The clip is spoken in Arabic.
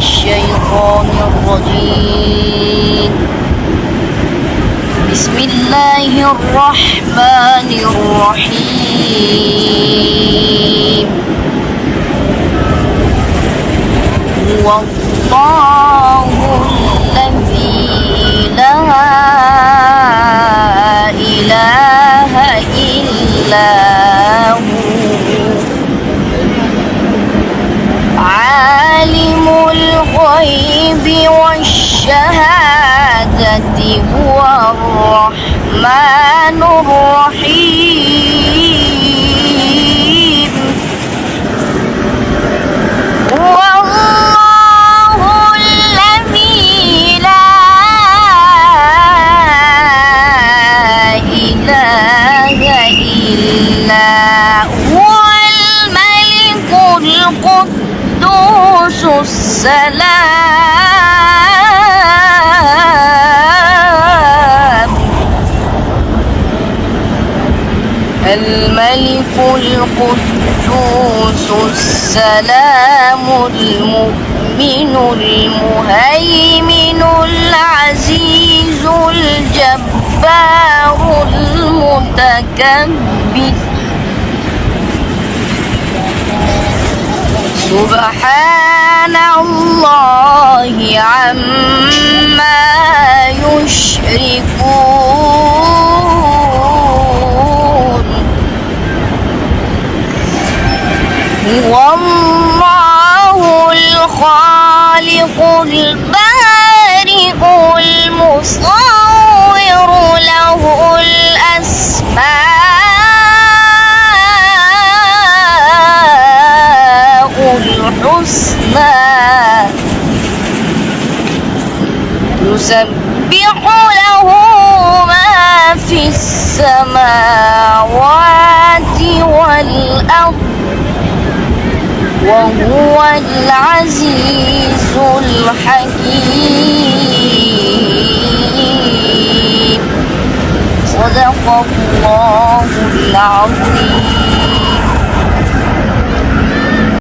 الشيطان الرجيم. بسم الله الرحمن الرحيم. هو الله الذي لا إله إلا هو عالم الغيب والشهادة هو الرحمن الرحيم. هو الله الذي لا إله إلا هو الملك القدوس السلام. الملك القدوس السلام المؤمن المهيمن العزيز الجبار المتكبر. سبحان الله عما يشركون. هو الله الخالق البارئ المصور له الأسماء الحسنى. يسبح له ما في السماوات والأرض وهو العزيز الحكيم. صدق الله العظيم.